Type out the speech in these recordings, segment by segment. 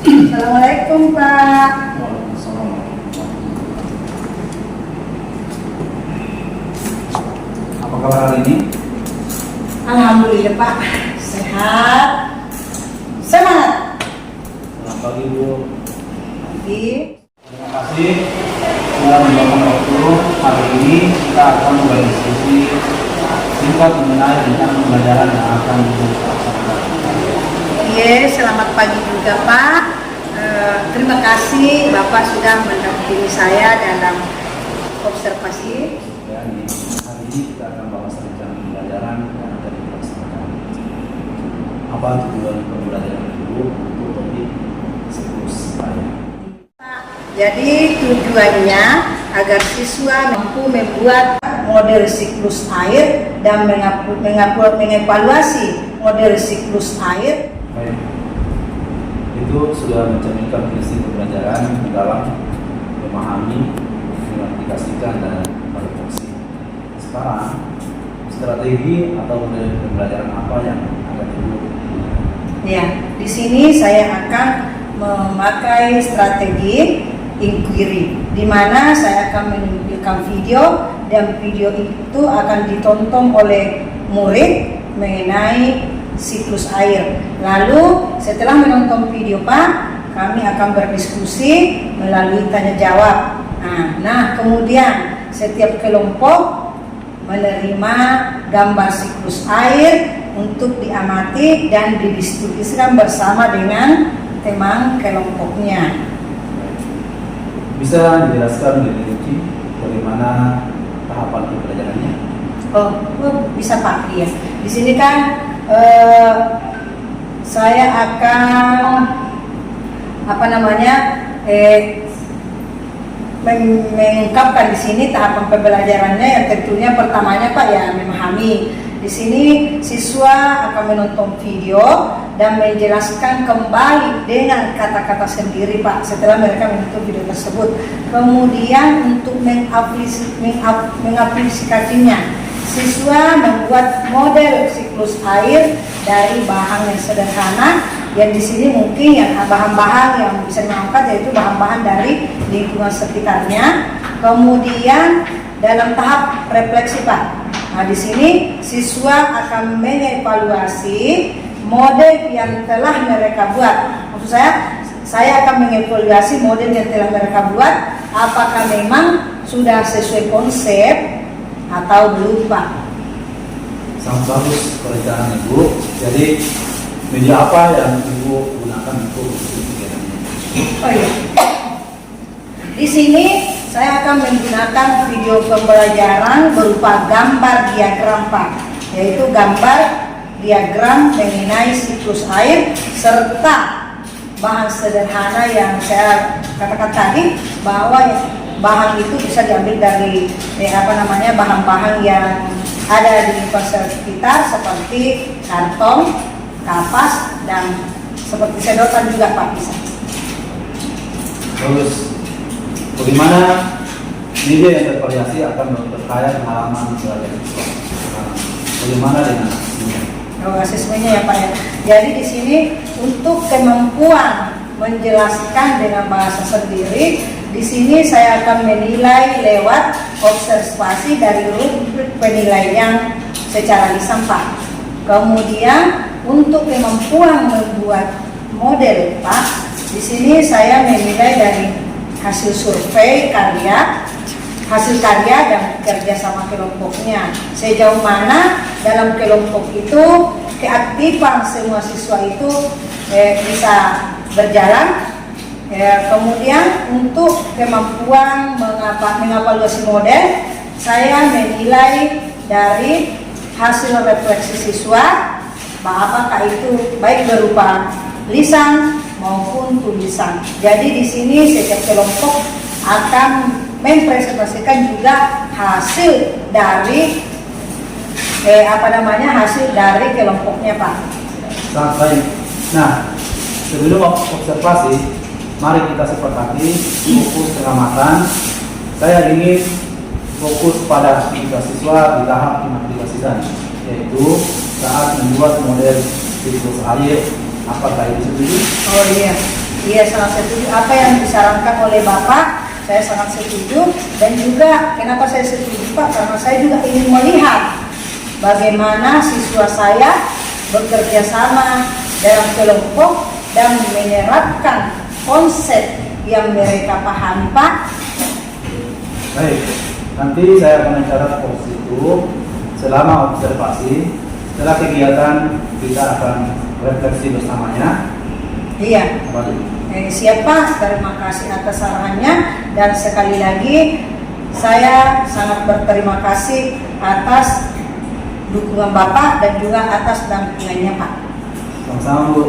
Assalamualaikum Pak. Waalaikumsalam. Apa kabar hari ini? Alhamdulillah Pak, sehat. Semangat. Selamat pagi Bu. Pagi. Terima kasih sudah meluangkan waktu. Hari ini kita akan mulai diskusi singkat mengenai rencana pembelajaran yang akan dilaksanakan. Oke, selamat pagi juga Pak. Terima kasih Bapak sudah mendampingi saya dalam observasi. Dan hari ini kita akan bahas rencana pembelajaran yang akan dilaksanakan. Apa tujuan pembelajaran itu untuk topik siklus air? Jadi tujuannya agar siswa mampu membuat model siklus air dan mengevaluasi model siklus air. Baik. Itu sudah mencerminkan visi pembelajaran dalam memahami, mengaplikasikan dan berfungsi. Sekarang strategi atau model pembelajaran apa yang akan dibuat? Ya, di sini saya akan memakai strategi inquiry, di mana saya akan menampilkan video dan video itu akan ditonton oleh murid mengenai siklus air. Lalu setelah menonton video Pak, kami akan berdiskusi melalui tanya jawab. Nah, kemudian setiap kelompok menerima gambar siklus air untuk diamati dan didiskusikan bersama dengan teman kelompoknya. Bisa dijelaskan lebih rinci bagaimana tahapan pembelajarannya? Oh, bisa Pak. Iya. Di sini kan saya akan mengungkapkan di sini tahapan pembelajarannya yang tentunya pertamanya Pak ya memahami. Di sini siswa akan menonton video dan menjelaskan kembali dengan kata-kata sendiri Pak setelah mereka menonton video tersebut. Kemudian untuk mengaplikasikannya, siswa membuat model siklus air dari bahan yang sederhana, yang di sini mungkin yang bahan-bahan yang bisa diangkat yaitu bahan-bahan dari lingkungan sekitarnya. Kemudian dalam tahap refleksi Pak. Nah, di sini siswa akan mengevaluasi model yang telah mereka buat. Maksud saya akan mengevaluasi model yang telah mereka buat, apakah memang sudah sesuai konsep atau belum Pak. Sangat bagus perencanaan Ibu. Jadi media apa yang Ibu gunakan untuk kegiatannya? Oh iya. Di sini saya akan menggunakan video pembelajaran berupa gambar diagram Pak, yaitu gambar diagram mengenai siklus air serta bahan sederhana yang saya katakan tadi, bahwa bahan itu bisa diambil dari bahan-bahan yang ada di lingkungan sekitar seperti karton, kapas, dan seperti sedotan juga Pak bisa. Terus bagaimana media yang bervariasi akan memperkaya pengalaman belajar siswa? Bagaimana dengan asesmennya? Asesmennya ya Pak ya. Jadi di sini untuk kemampuan menjelaskan dengan bahasa sendiri, di sini saya akan menilai lewat observasi dari rubrik penilaian secara lisan Pak. Kemudian untuk kemampuan membuat model Pak, di sini saya menilai dari hasil survei hasil karya dan kerja sama kelompoknya. Sejauh mana dalam kelompok itu keaktifan semua siswa itu bisa berjalan. Kemudian untuk kemampuan mengevaluasi model, saya menilai dari hasil refleksi siswa, apakah itu baik berupa lisan maupun tulisan. Jadi di sini setiap kelompok akan mempresentasikan juga hasil dari hasil dari kelompoknya Pak. Sangat baik. Nah, sebelum observasi, mari kita sepakati fokus pengamatan. Saya ingin fokus pada aktivitas siswa di tahap mengaplikasikan, yaitu saat membuat model siklus air. Apakah itu setuju? Oh iya. Iya, sangat setuju. Apa yang disarankan oleh Bapak, saya sangat setuju. Dan juga kenapa saya setuju Pak? Karena saya juga ingin melihat bagaimana siswa saya bekerja sama dalam kelompok dan menerapkan konsep yang mereka pahami Pak. Baik, nanti saya akan mencatat pos itu selama observasi. Setelah kegiatan kita akan refleksi bersamanya. Iya. Baik. Siapa? Terima kasih atas sarannya, dan sekali lagi saya sangat berterima kasih atas dukungan Bapak dan juga atas dampingannya Pak. Sama-sama Bu.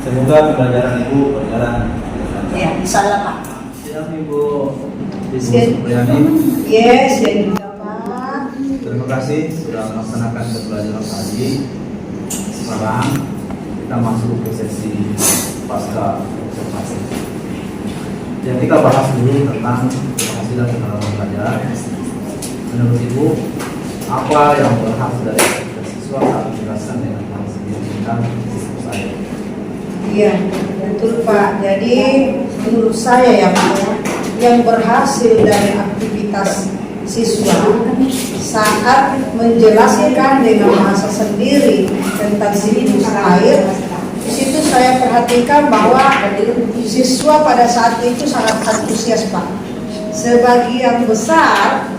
Semoga pembelajaran Ibu berjalan. Ya, insyaallah Pak. Siap Ibu. Ibu Siap. Supriyani. Yes, dan juga Pak. Terima kasih sudah melaksanakan pembelajaran tadi. Sekarang kita masuk ke sesi pasca observasi. Yang kita bahas dulu tentang keberhasilan pengalaman belajar. Menurut Ibu, apa yang berhasil dari siswa saat menjelaskan dengan bahasa tentang siswa saya? Iya, betul Pak. Jadi menurut saya ya Pak, yang berhasil dari aktivitas siswa saat menjelaskan dengan bahasa sendiri tentang siklus air, di situ saya perhatikan bahwa siswa pada saat itu sangat antusias Pak. Sebagian besar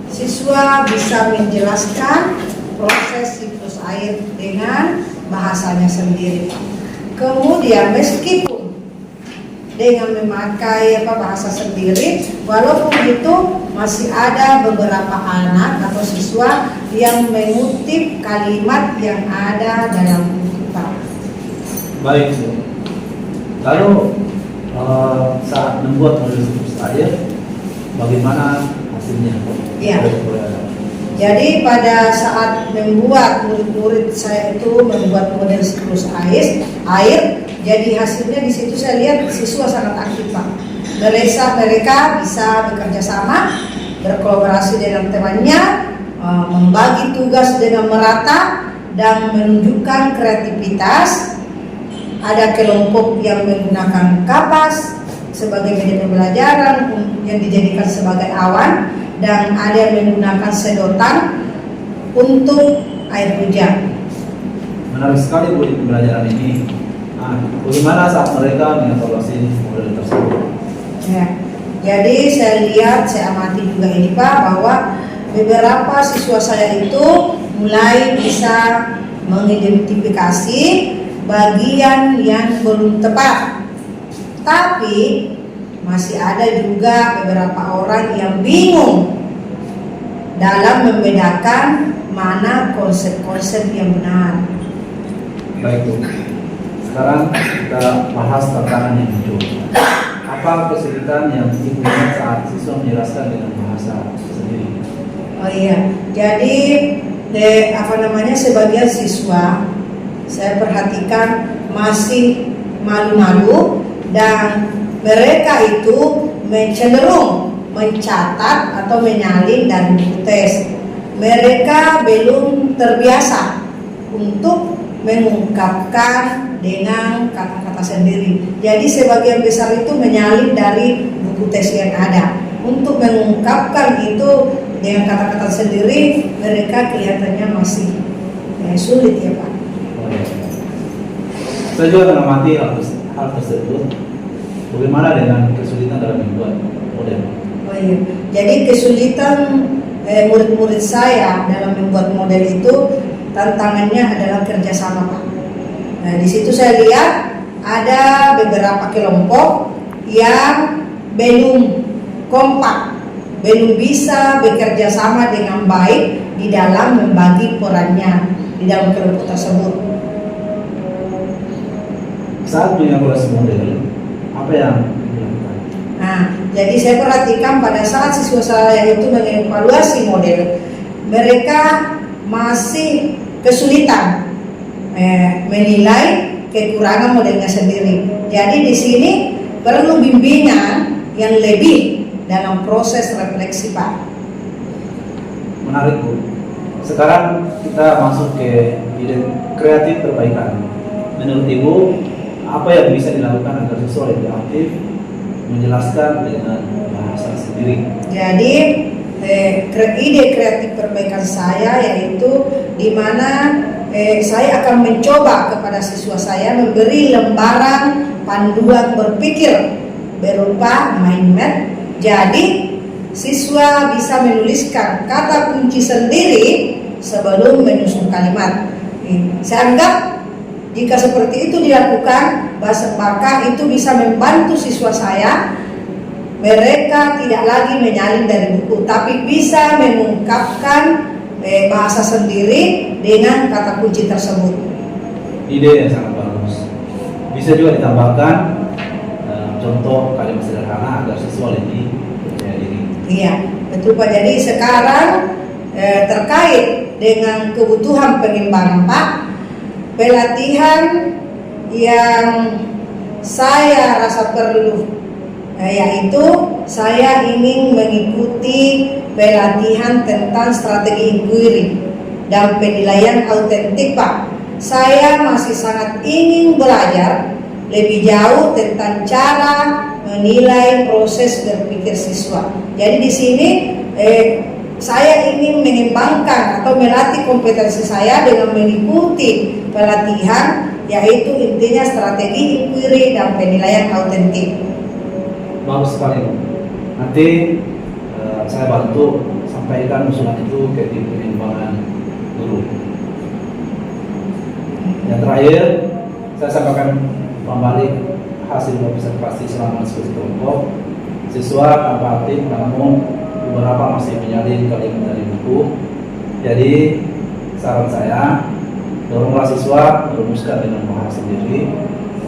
siswa bisa menjelaskan proses siklus air dengan bahasanya sendiri Pak. Kemudian meskipun dengan memakai bahasa sendiri, walaupun itu masih ada beberapa anak atau siswa yang mengutip kalimat yang ada dalam buku Pak. Baik Bu. Lalu saat membuat model siklus air, bagaimana hasilnya? Iya. Jadi pada saat membuat murid-murid saya itu membuat model siklus air, jadi hasilnya di situ saya lihat siswa sangat aktif Pak. Mereka bisa bekerja sama, berkolaborasi dengan temannya, membagi tugas dengan merata dan menunjukkan kreativitas. Ada kelompok yang menggunakan kapas sebagai media pembelajaran yang dijadikan sebagai awan, dan ada yang menggunakan sedotan untuk air hujan. Menarik sekali Bu di pembelajaran ini. Nah, bagaimana saat mereka mengevaluasi model tersebut? Ya, jadi saya amati juga ini Pak, bahwa beberapa siswa saya itu mulai bisa mengidentifikasi bagian yang belum tepat, tapi masih ada juga beberapa orang yang bingung dalam membedakan mana konsep-konsep yang benar. Baik Bu. Sekarang kita bahas tantangan yang muncul. Apa kesulitan yang Ibu lihat saat siswa menjelaskan dengan bahasa sendiri? Oh iya, jadi sebagian siswa saya perhatikan masih malu-malu, dan mereka itu cenderung mencatat atau menyalin dari buku tes. Mereka belum terbiasa untuk mengungkapkan dengan kata-kata sendiri. Jadi sebagian besar itu menyalin dari buku tes yang ada. Untuk mengungkapkan itu dengan kata-kata sendiri, mereka kelihatannya masih sulit ya Pak. Saya juga mengamati hal tersebut. Bagaimana dengan kesulitan dalam membuat model? Oh iya, jadi kesulitan murid-murid saya dalam membuat model itu tantangannya adalah kerjasama Pak. Nah, di situ saya lihat ada beberapa kelompok yang belum kompak, belum bisa bekerja sama dengan baik di dalam membagi perannya di dalam kelompok tersebut. Saat mengevaluasi model, apa yang dilakukan? Nah, jadi saya perhatikan pada saat siswa saya itu mengevaluasi model, mereka masih kesulitan menilai kekurangan modelnya sendiri. Jadi di sini perlu bimbingan yang lebih dalam proses refleksi Pak. Menarik Bu. Sekarang kita masuk ke ide kreatif perbaikan. Menurut Ibu, apa yang bisa dilakukan agar siswa lebih aktif menjelaskan dengan bahasa sendiri? Jadi ide kreatif perbaikan saya yaitu di mana saya akan mencoba kepada siswa saya memberi lembaran panduan berpikir berupa mind map. Jadi siswa bisa menuliskan kata kunci sendiri sebelum menyusun kalimat. Saya anggap jika seperti itu dilakukan, maka itu bisa membantu siswa saya. Mereka tidak lagi menyalin dari buku, tapi bisa mengungkapkan bahasa sendiri dengan kata kunci tersebut. Ide yang sangat bagus. Bisa juga ditambahkan contoh kalimat sederhana agar siswa lebih percaya diri. Iya, betul Pak. Jadi sekarang terkait dengan kebutuhan pengembangan Pak, pelatihan yang saya rasa perlu yaitu saya ingin mengikuti pelatihan tentang strategi inquiry dan penilaian autentik Pak. Saya masih sangat ingin belajar lebih jauh tentang cara menilai proses berpikir siswa. Jadi di sini saya ingin mengembangkan atau melatih kompetensi saya dengan mengikuti pelatihan yaitu intinya strategi inquiry dan penilaian autentik. Bagus sekali. Nanti saya bantu sampaikan usulan itu ke tim pengembangan guru. Yang terakhir, saya sampaikan kembali hasil observasi selama diskusi kelompok. Siswa tanpa aktif, namun beberapa masih menyalin kalimat dari buku. Jadi saran saya, doronglah siswa merumuskan dengan bahasa sendiri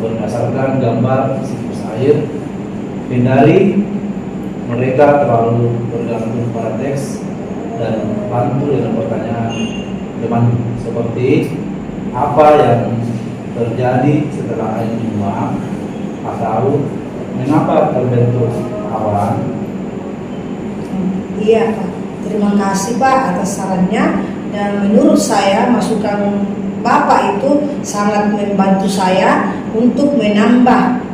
berdasarkan gambar siklus air. Hindari mereka terlalu bergantung pada teks dan bantu dengan pertanyaan teman seperti apa yang terjadi setelah air meluap atau mengapa terbentuk awan. Iya Pak, terima kasih Pak atas sarannya, dan menurut saya masukan Bapak itu sangat membantu saya untuk menambah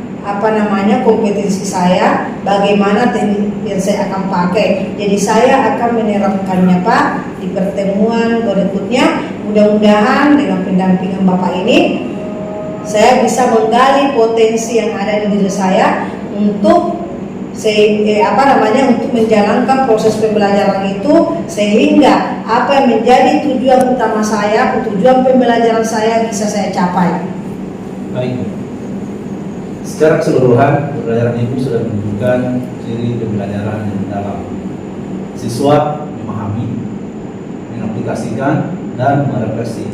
kompetensi saya, bagaimana teknik yang saya akan pakai. Jadi saya akan menerapkannya Pak di pertemuan berikutnya. Mudah-mudahan dengan pendampingan Bapak ini saya bisa menggali potensi yang ada di diri saya untuk untuk menjalankan proses pembelajaran itu, sehingga apa yang menjadi tujuan utama saya, tujuan pembelajaran saya bisa saya capai. Baik. Secara keseluruhan, pembelajaran ibu sudah menunjukkan ciri pembelajaran yang mendalam. Siswa memahami, mengaplikasikan, dan merefleksi.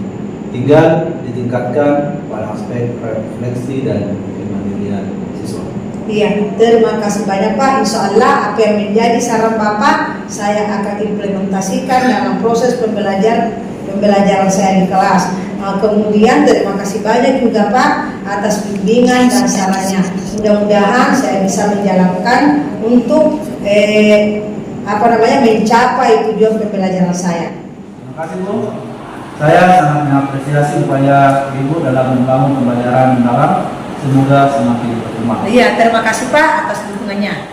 Tinggal ditingkatkan pada aspek refleksi dan kemandirian siswa. Iya, terima kasih banyak Pak. Insya Allah apa yang menjadi saran Bapak, saya akan implementasikan dalam proses pembelajaran saya di kelas. Kemudian terima kasih banyak juga Pak atas bimbingan dan sarannya. Mudah-mudahan saya bisa menjalankan untuk mencapai tujuan pembelajaran saya. Terima kasih Bu. Saya sangat mengapresiasi upaya Ibu dalam membangun pembelajaran mendalam. Semoga semakin berkembang. Iya, terima kasih Pak atas dukungannya.